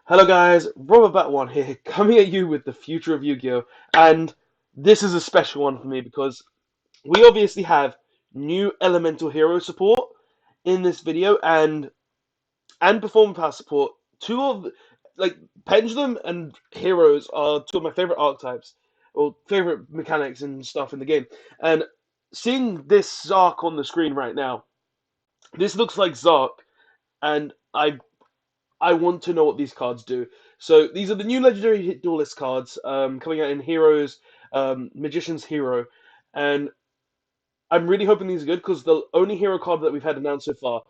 Hello guys, Robert Bat1 here, coming at you with the future of Yu-Gi-Oh! And this is a special one for me because we obviously have new elemental hero support in this video and performance power support. Two of like Pendulum and Heroes are two of my favorite archetypes or favorite mechanics and stuff in the game. And seeing this Zark on the screen right now, this looks like Zark, and I want to know what these cards do. So these are the new legendary Hit Duelist cards coming out in Heroes, Magician's Hero, and I'm really hoping these are good because the only hero card that we've had announced so far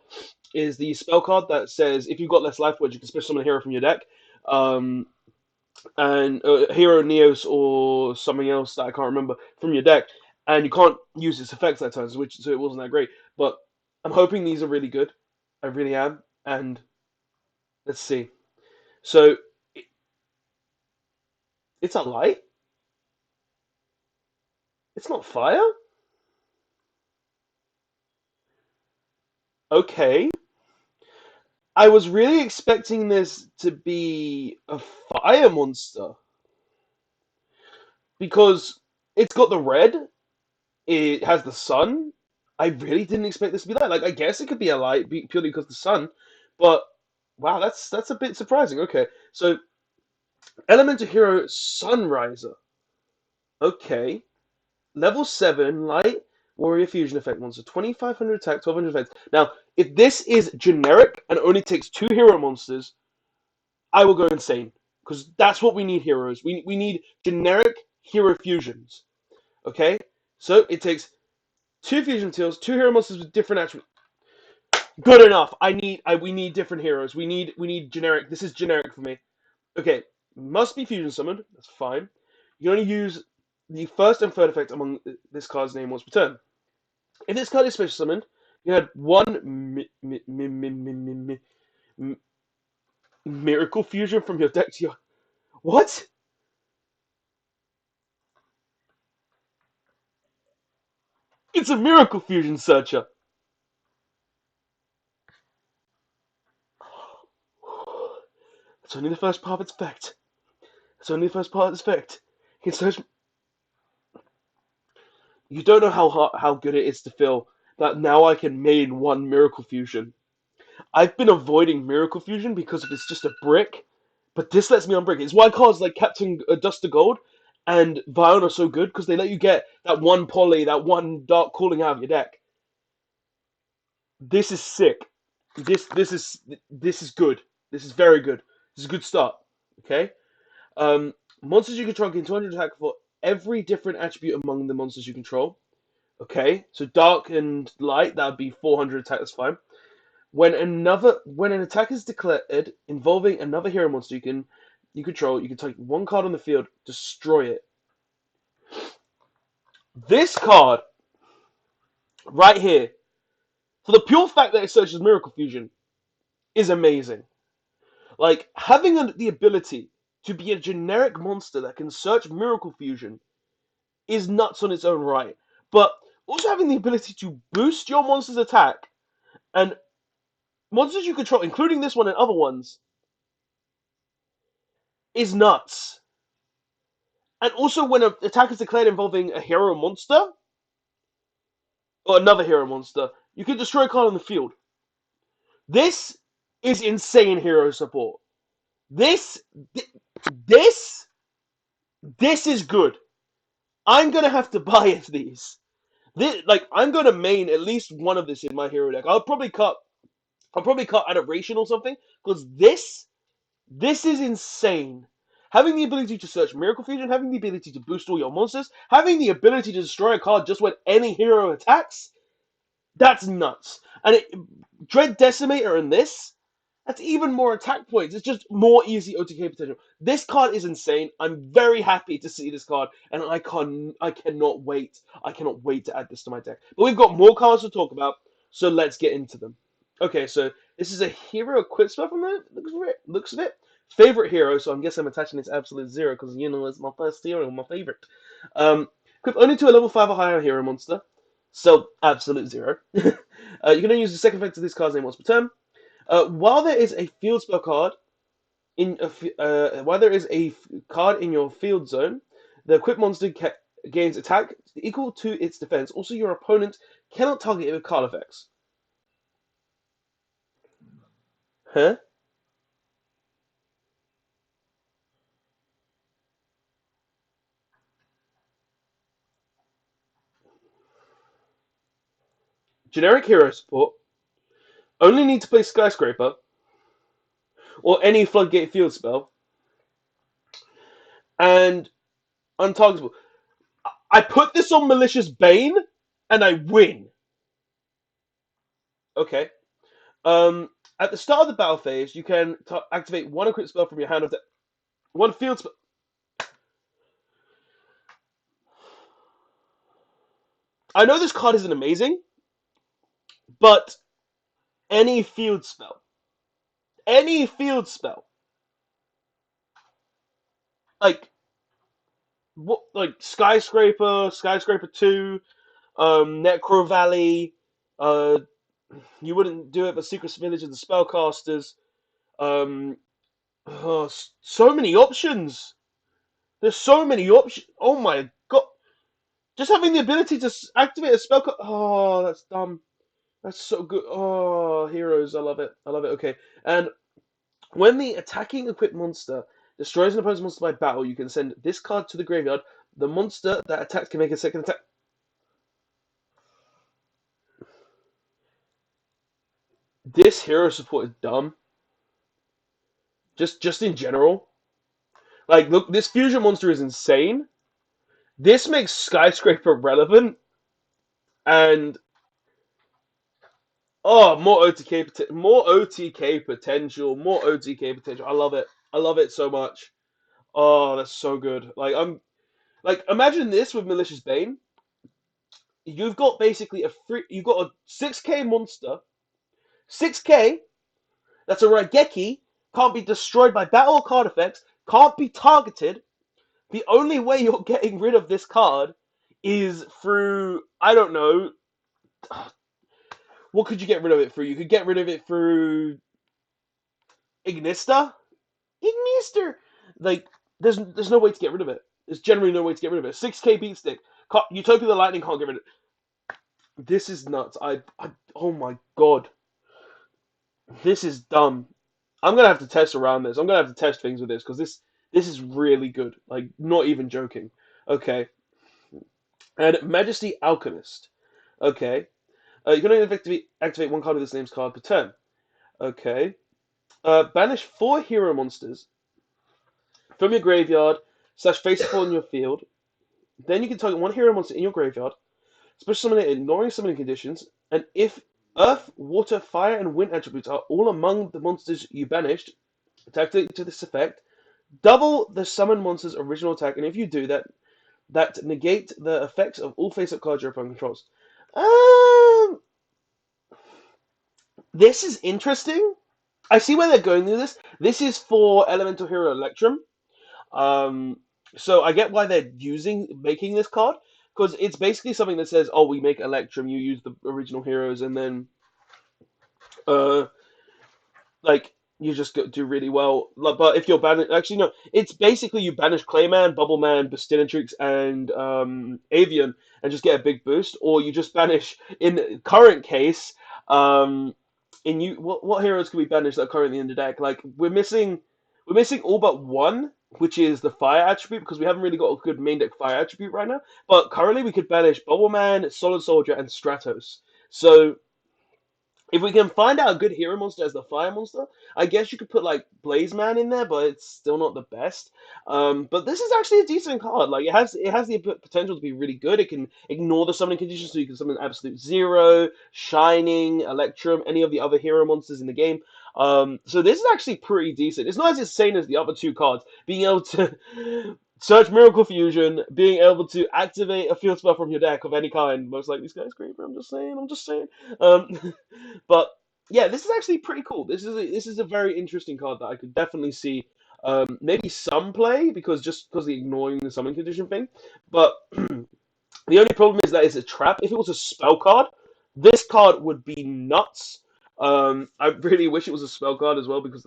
is the spell card that says if you've got less life points, you can special summon a hero from your deck, um, and hero Neos or something else that I can't remember from your deck, and you can't use its effects that time, so it wasn't that great. But I'm hoping these are really good. I really am, and let's see. So it's a light. It's not fire? Okay. I was really expecting this to be a fire monster because it's got the red, it has the sun. I really didn't expect this to be light. Like, I guess it could be a light purely because of the sun, but wow, that's a bit surprising. Okay, so Elemental Hero Sunriser. Okay, level 7 light warrior fusion effect monster, 2500 attack, 1200 effects. Now, if this is generic and only takes 2 hero monsters, I will go insane because that's what we need. Heroes. We need generic hero fusions. Okay, so it takes 2 fusion teals, 2 hero monsters with different attributes. Good enough. We need different heroes. We need generic. This is generic for me. Okay, must be fusion summoned. That's fine. You only use the first and third effect among this card's name once per turn. If this card is special summoned, you had one miracle fusion from your deck to your. What? It's a miracle fusion searcher. It's only the first part of its effect. It's only the first part of its effect. You can search. You don't know how good it is to feel that now I can main one miracle fusion. I've been avoiding miracle fusion because it's just a brick, but this lets me unbrick. It's why cards like Captain Dust to Gold and Vion are so good because they let you get that one poly, that one dark calling out of your deck. This is sick. This is good. This is very good. This is a good start. Okay. Um, Monsters you control gain 200 attack for every different attribute among the monsters you control. Okay, so dark and light, that would be 400 attack, that's fine. When an attack is declared involving another hero monster you control, you can take one card on the field, destroy it. This card right here, for the pure fact that it searches Miracle Fusion, is amazing. Like having the ability to be a generic monster that can search Miracle Fusion is nuts on its own right. But also having the ability to boost your monster's attack and monsters you control, including this one and other ones, is nuts. And also when an attack is declared involving a hero monster or another hero monster, you can destroy a card on the field. This is insane hero support. This, this, this is good. I'm gonna have to buy it, these. I'm gonna main at least one of this in my hero deck. I'll probably cut Adoration or something because this is insane. Having the ability to search Miracle Fusion, having the ability to boost all your monsters, having the ability to destroy a card just when any hero attacks, that's nuts. And Dread Decimator in this, that's even more attack points. It's just more easy OTK potential. This card is insane. I'm very happy to see this card, and I cannot wait. I cannot wait to add this to my deck. But we've got more cards to talk about, so let's get into them. Okay, so this is a hero equip spell from the looks of it. Favorite hero, so I guess I'm attaching this absolute zero because it's my first hero, my favorite. Equip only to a level 5 or higher hero monster, so absolute zero. You can only use the second effect of this card's name once per turn. While there is a field spell card while there is a card in your field zone, the equipped monster gains attack equal to its defense. Also, your opponent cannot target it with card effects. Huh? Generic hero support. Only need to play Skyscraper or any Floodgate field spell, and untargetable. I put this on Malicious Bane, and I win. Okay. At the start of the battle phase, you can activate one equipped spell from your hand of one field spell. I know this card isn't amazing, but any field spell, any field spell, like what, like Skyscraper 2, Necro Valley, you wouldn't do it, but Secret Village of the Spellcasters. Um, so many options. There's so many options. Oh my god! Just having the ability to activate a spell. Oh, that's dumb. That's so good. Oh, heroes, I love it. I love it. Okay, and when the attacking equipped monster destroys an opponent's monster by battle, you can send this card to the graveyard. The monster that attacks can make a second attack. This hero support is dumb. Just in general. Like, look, this fusion monster is insane. This makes Skyscraper relevant, and oh, more OTK potential, more OTK potential. I love it. I love it so much. Oh, that's so good. Like imagine this with Malicious Bane. You've got basically you've got a 6k monster, 6k. That's a Raigeki. Can't be destroyed by battle or card effects. Can't be targeted. The only way you're getting rid of this card is through, I don't know, what could you get rid of it through? You could get rid of it through Ignista? Ignister! Like, there's no way to get rid of it. There's generally no way to get rid of it. 6k beat stick. Utopia the Lightning can't get rid of it. This is nuts. Oh my god. This is dumb. I'm gonna have to test around this. I'm gonna have to test things with this because this is really good. Like, not even joking. Okay. And Majesty Alchemist. Okay. You can only activate one card of this name's card per turn. Okay. Banish 4 hero monsters from your graveyard / face up on your field. Then you can target one hero monster in your graveyard, special summon it ignoring summoning conditions, and if Earth, Water, Fire, and Wind attributes are all among the monsters you banished, activate to this effect, double the summoned monster's original attack, and if you do that, negate the effects of all face-up cards your opponent controls. This is interesting. I see where they're going with this. This is for Elemental Hero Electrum. So I get why they're making this card, because it's basically something that says, oh, we make Electrum, you use the original heroes, and then, like, you just do really well. But if you're banish, actually no, it's basically you banish Clayman, Bubbleman, Bastinatrix, and Avian, and just get a big boost, or you just banish. In current case, what heroes can we banish that are currently in the deck? Like we're missing all but one, which is the fire attribute, because we haven't really got a good main deck fire attribute right now. But currently we could banish Bubbleman, Solid Soldier, and Stratos. So if we can find out a good hero monster as the fire monster, I guess you could put like Blaze Man in there, but it's still not the best. But this is actually a decent card. Like it has the potential to be really good. It can ignore the summoning conditions, so you can summon Absolute Zero, Shining, Electrum, any of the other hero monsters in the game. So this is actually pretty decent. It's not as insane as the other two cards. Being able to search Miracle Fusion, being able to activate a field spell from your deck of any kind, most likely Skyscraper. I'm just saying. I'm just saying. But yeah, this is actually pretty cool. This is a very interesting card that I could definitely see maybe some play, because the ignoring the summon condition thing. But the only problem is that it's a trap. If it was a spell card, this card would be nuts. I really wish it was a spell card as well, because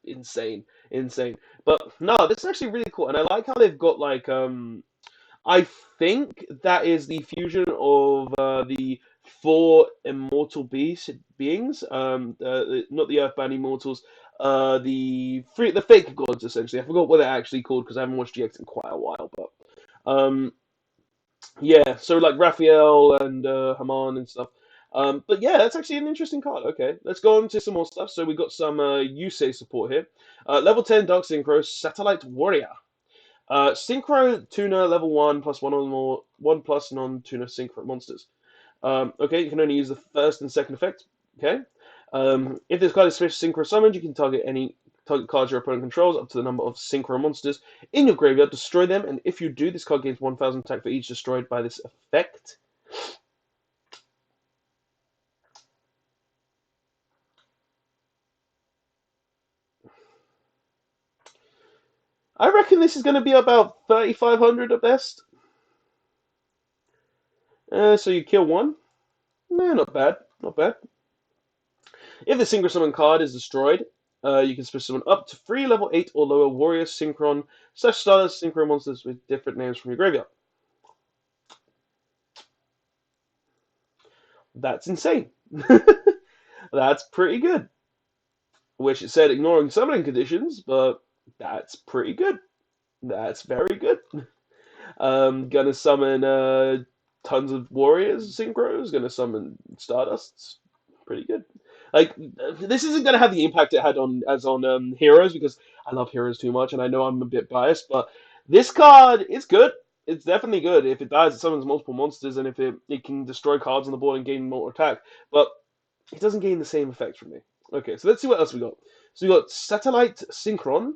insane, insane. But no, this is actually really cool, and I like how they've got like I think that is the fusion of the four immortal beings, not the Earthbound immortals, the fake gods essentially. I forgot what they're actually called because I haven't watched GX in quite a while, but um, yeah, so like Raphael and Haman and stuff. But yeah, that's actually an interesting card. Okay, let's go on to some more stuff. So we got some Yusei support here. Level 10 Dark Synchro Satellite Warrior. Synchro Tuner level 1 plus one or more 1 plus non-tuner synchro monsters. Okay, you can only use the first and second effect. Okay. If this card is special synchro summoned, you can target cards your opponent controls up to the number of synchro monsters in your graveyard, destroy them, and if you do, this card gains 1,000 attack for each destroyed by this effect. I reckon this is going to be about 3,500 at best. So you kill one. Not bad, not bad. If the Synchro Summon card is destroyed, you can special summon up to 3 level 8 or lower Warrior Synchron / Stardust Synchro monsters with different names from your graveyard. That's insane. That's pretty good. Wish it said ignoring summoning conditions, but that's pretty good. That's very good. Gonna summon tons of warriors synchros. Gonna summon Stardusts. Pretty good. Like this isn't gonna have the impact it had on Heroes because I love Heroes too much, and I know I'm a bit biased, but this card is good. It's definitely good. If it dies, it summons multiple monsters, and if it can destroy cards on the board and gain more attack. But it doesn't gain the same effect from me. Okay, so let's see what else we got. So we got Satellite Synchron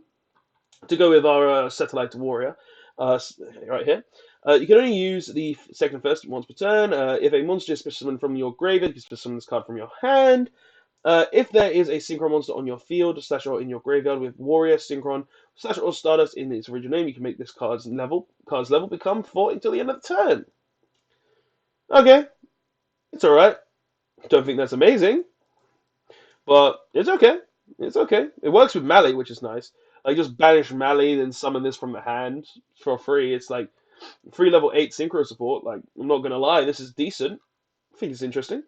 to go with our Satellite Warrior, right here. You can only use the second and first once per turn. If a monster is special summoned from your graveyard, you can special summon this card from your hand. If there is a Synchron monster on your field / or in your graveyard with Warrior, Synchron / or Stardust in its original name, you can make this card's level become 4 until the end of the turn. Okay, it's alright. Don't think that's amazing, but it's okay. It's okay. It works with Mali, which is nice. Like just banish Mali, then summon this from the hand for free. It's like 3 level 8 synchro support. Like I'm not gonna lie, this is decent. I think it's interesting.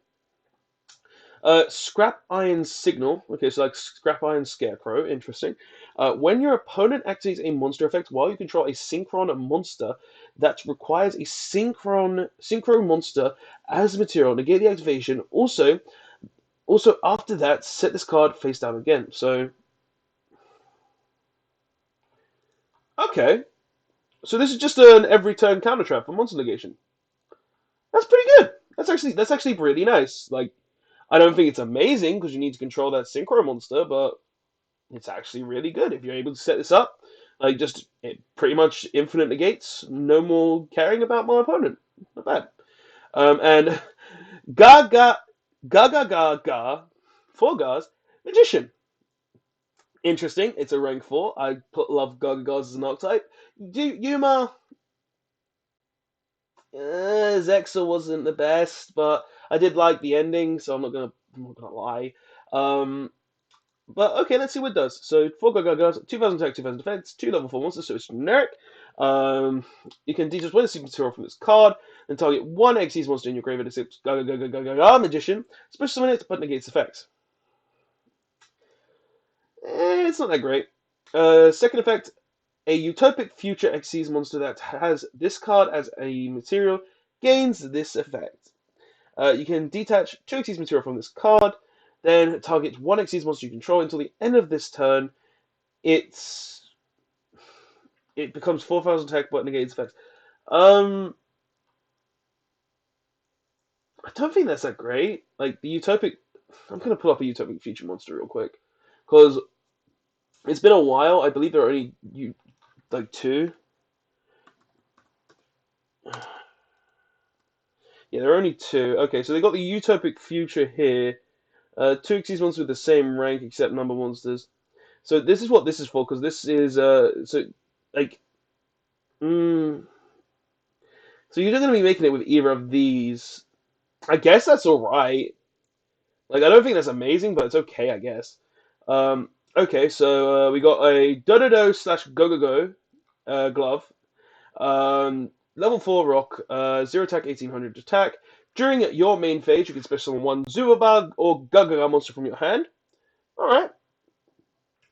Scrap Iron Signal. Okay, so like Scrap Iron Scarecrow. Interesting. When your opponent activates a monster effect while you control a Synchron monster that requires a Synchro monster as material, negate the activation. Also after that, set this card face down again. So, okay. So this is just an every turn counter trap for monster negation. That's pretty good. That's actually really nice. Like I don't think it's amazing because you need to control that synchro monster, but it's actually really good if you're able to set this up. Like just it pretty much infinite negates. No more caring about my opponent. Not bad. And GaGa GaGa Magician. Interesting. It's a rank 4. Love Gagagas as an archetype. Yuma Zexa wasn't the best, but I did like the ending, so I'm not gonna lie. Um, but okay, let's see what it does. So 4 Gagagas, 2,000 attack, 2,000 defense, 2 level 4 monsters, so it's generic. You can just one secret material from this card, and target one Xyz monster in your graveyard except GaGa Magician. Special summon it, but negates effects. It's not that great. Second effect, a Utopic Future Xyz monster that has this card as a material gains this effect. You can detach 2 Xyz material from this card, then target one Xyz monster you control until the end of this turn. It becomes 4,000 attack but negates effects. I don't think that's that great. Like the Utopic, I'm gonna pull up a Utopic Future monster real quick because it's been a while. I believe there are only like 2. Yeah, there are only 2. Okay, so they got the Utopic Future here. 2 Xyz monsters with the same rank except number monsters. So this is what this is for, because this is so like so you're not gonna be making it with either of these. I guess that's all right. Like I don't think that's amazing, but it's okay, I guess. Okay, so we got a Dododo slash Go glove. Level 4 rock, 0 attack, 1800 attack. During your main phase, you can special summon one Zubabag or GaGa monster from your hand. Alright.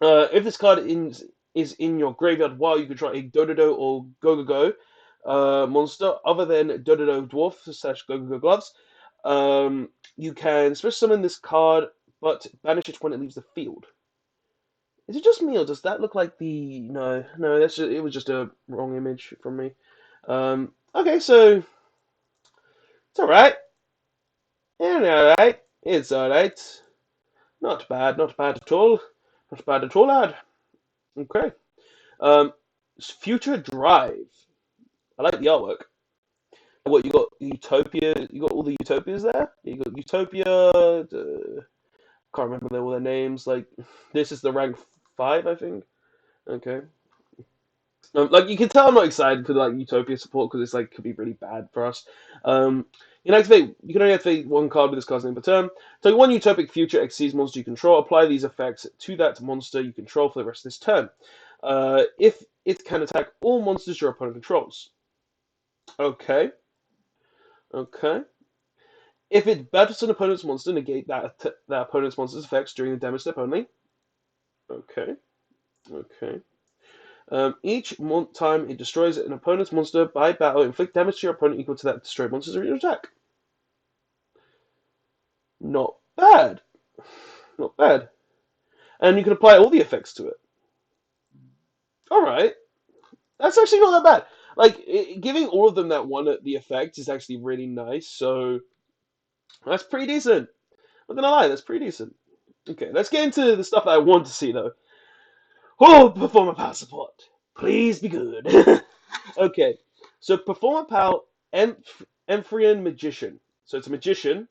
If this card is in your graveyard while you control a Dododo or Go monster other than Dododo Dwarf slash Go gloves, you can special summon this card but banish it when it leaves the field. Is it just me, or does that look like the... No, no, it was just a wrong image from me. Okay, so it's alright. Yeah, alright. It's alright. Not bad at all. Not bad at all, lad. Okay. Um, Future Drive. I like the artwork. What, you got Utopia? You got all the Utopias there? You got Utopia. Can't remember all their names. Like, this is the rank 5, I think. Okay. Like you can tell, I'm not excited for like Utopia support because it's like could be really bad for us. You can only activate one card with this card's name per turn. So one Utopic Future exceeds monster you control. Apply these effects to that monster you control for the rest of this turn. If it can attack all monsters your opponent controls. Okay. Okay. If it battles an opponent's monster, negate that opponent's monster's effects during the damage step only. Okay. Okay. Each time it destroys an opponent's monster by battle, inflict damage to your opponent equal to that destroyed monster's original attack. Not bad. Not bad. And you can apply all the effects to it. Alright. That's actually not that bad. Like, giving all of them that one the effect is actually really nice, so that's pretty decent. I'm not gonna lie, that's pretty decent. Okay, let's get into the stuff that I want to see, though. Oh, Performer Power Support. Please be good. Okay, so Performer Power Emphrian Magician. So it's a magician.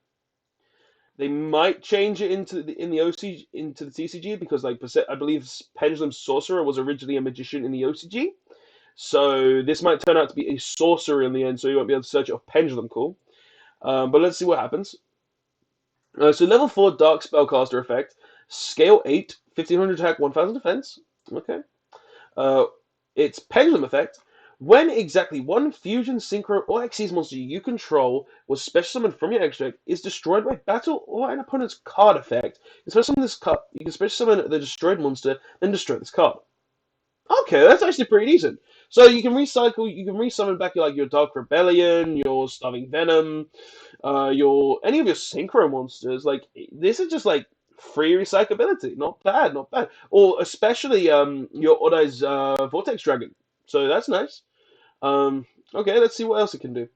They might change it in the OC into the TCG because like I believe Pendulum Sorcerer was originally a magician in the OCG. So this might turn out to be a sorcerer in the end, so you won't be able to search it off Pendulum. Cool. But let's see what happens. So level 4 Dark Spellcaster effect. Scale 8, 1500 attack, 1000 defense. Okay. Uh, it's Pendulum effect. When exactly one fusion, synchro, or Xyz monster you control was special summoned from your extra deck is destroyed by battle or an opponent's card effect, you can special summon this card. You can special summon the destroyed monster, then destroy this card. Okay, that's actually pretty decent. So you can recycle. You can resummon back your Dark Rebellion, your Starving Venom, your any of your Synchro monsters. Like this is just like free recyclability. Not bad, not bad. Or especially your Odai's Vortex Dragon. So that's nice. Okay, let's see what else it can do.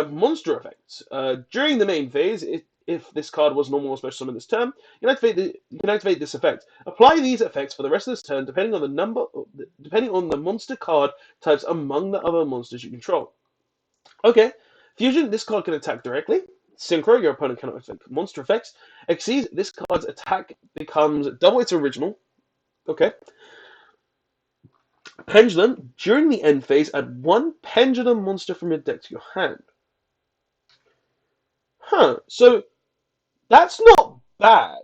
Monster effects. During the main phase, if this card was normal or special summon this turn, you can activate this effect. Apply these effects for the rest of this turn, depending on the monster card types among the other monsters you control. Okay, Fusion. This card can attack directly. Synchro. Your opponent cannot affect monster effects. Exceed. This card's attack becomes double its original. Okay. Pendulum. During the end phase, add one Pendulum monster from your deck to your hand. Huh. So that's not bad.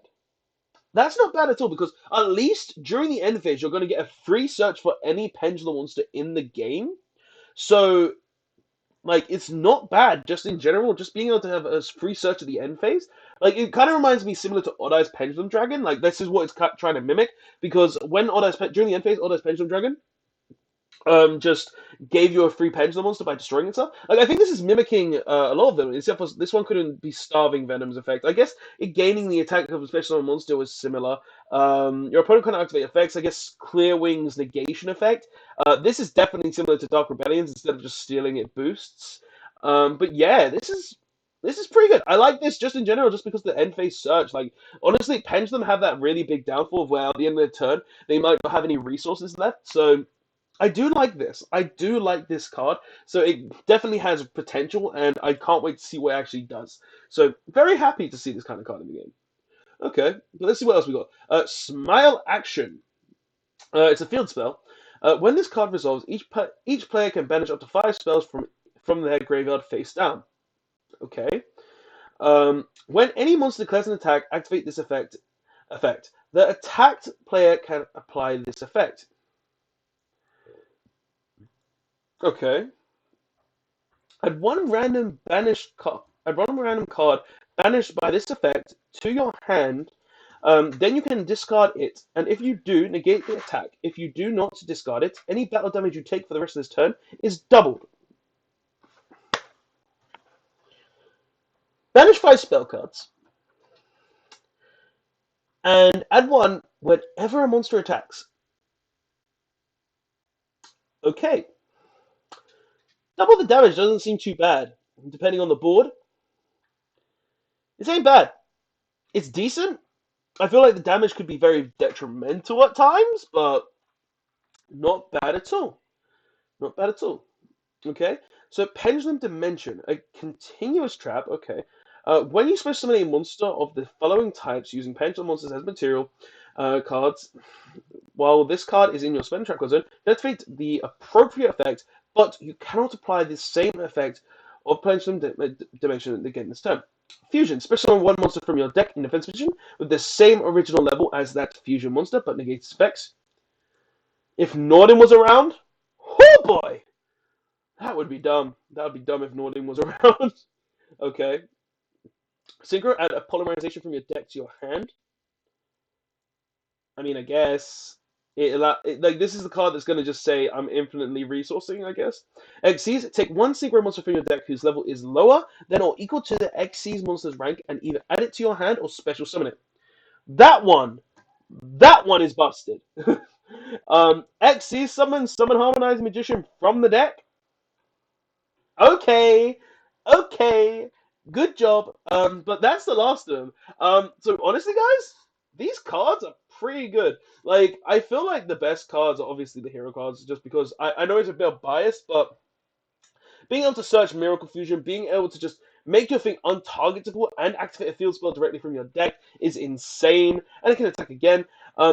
That's not bad at all because at least during the end phase, you're going to get a free search for any Pendulum monster in the game. So, like, it's not bad just in general. Just being able to have a free search at the end phase. Like, it kind of reminds me similar to Odai's Pendulum Dragon. Like, this is what it's trying to mimic. Because when during the end phase, Odai's Pendulum Dragon just gave you a free pendulum monster by destroying itself. Like I think this is mimicking a lot of them, except for this one couldn't be starving Venom's effect. I guess it gaining the attack of a special monster was similar. Your opponent can activate effects. I guess Clear Wing's negation effect. This is definitely similar to Dark Rebellions instead of just stealing it boosts. But yeah, this is pretty good. I like this just in general, just because the end phase search. Like honestly, Pendulum have that really big downfall of where at the end of the turn they might not have any resources left. So I do like this. I do like this card. So it definitely has potential, and I can't wait to see what it actually does. So very happy to see this kind of card in the game. Okay, let's see what else we got. Smile Action. It's a field spell. When this card resolves, each player can banish up to 5 spells from their graveyard face down. Okay. When any monster declares an attack, activate this effect. effect. The attacked player can apply this effect. Okay. Add one random card banished by this effect to your hand. Then you can discard it, and if you do, negate the attack. If you do not discard it, any battle damage you take for the rest of this turn is doubled. Banish 5 spell cards, and add one whenever a monster attacks. Okay. Double the damage doesn't seem too bad, depending on the board. This ain't bad. It's decent. I feel like the damage could be very detrimental at times, but not bad at all. Not bad at all. Okay, so Pendulum Dimension, a continuous trap. Okay, when you special summon a monster of the following types using Pendulum Monsters as material cards, while this card is in your spell trap zone, activate the appropriate effect, but you cannot apply the same effect of Pendulum Dimension again this turn. Fusion, special summon one monster from your deck in defense position with the same original level as that fusion monster, but negates its effects. If Norden was around, oh boy! That would be dumb. That would be dumb if Norden was around. Okay. Synchro, add a polymerization from your deck to your hand. I mean, I guess. Like, this is the card that's going to just say, I'm infinitely resourcing, I guess. Xyz, take one Synchro monster from your deck whose level is lower than or equal to the Xyz monster's rank and either add it to your hand or special summon it. That one is busted. Xyz, summon Harmonized Magician from the deck. Okay, okay, good job. But that's the last of them. So honestly, guys, these cards are pretty good. Like, I feel like the best cards are obviously the hero cards, just because I know it's a bit biased, but being able to search Miracle Fusion, being able to just make your thing untargetable and activate a field spell directly from your deck is insane. And it can attack again.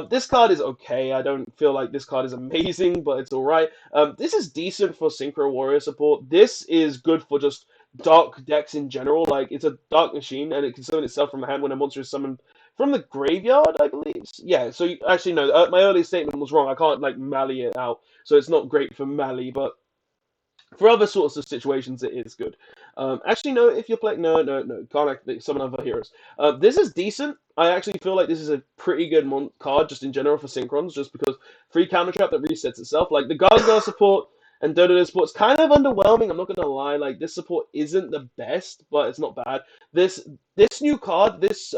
This card is okay. I don't feel like this card is amazing, but it's alright. This is decent for Synchro Warrior support. This is good for just dark decks in general. Like, it's a dark machine, and it can summon itself from the hand when a monster is summoned from the graveyard, I believe. Yeah, so actually, no, my earlier statement was wrong. I can't, like, Mally it out. So it's not great for Mally, but for other sorts of situations, it is good. Actually, no, if you're playing... No, can't activate some other heroes. This is decent. I actually feel like this is a pretty good card, just in general, for Synchrons, just because free counter trap that resets itself. Like, the GaGa support and Dodo support is kind of underwhelming, I'm not going to lie. Like, this support isn't the best, but it's not bad. This new card, this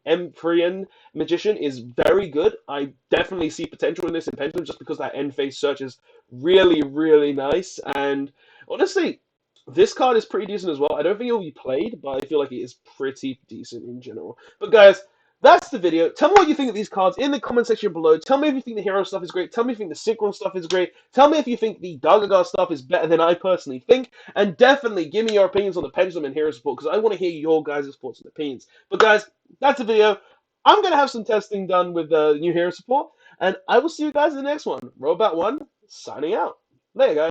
Empyrean Magician, is very good. I definitely see potential in this in Pendulum, just because that end phase search is really, really nice. And honestly, this card is pretty decent as well. I don't think it will be played, but I feel like it is pretty decent in general. But guys, that's the video. Tell me what you think of these cards in the comment section below. Tell me if you think the hero stuff is great. Tell me if you think the Synchron stuff is great. Tell me if you think the GaGa stuff is better than I personally think. And definitely give me your opinions on the Pendulum and hero support, because I want to hear your guys' thoughts and opinions. But guys, that's the video. I'm going to have some testing done with the new hero support. And I will see you guys in the next one. Robot1, signing out. Later, guys.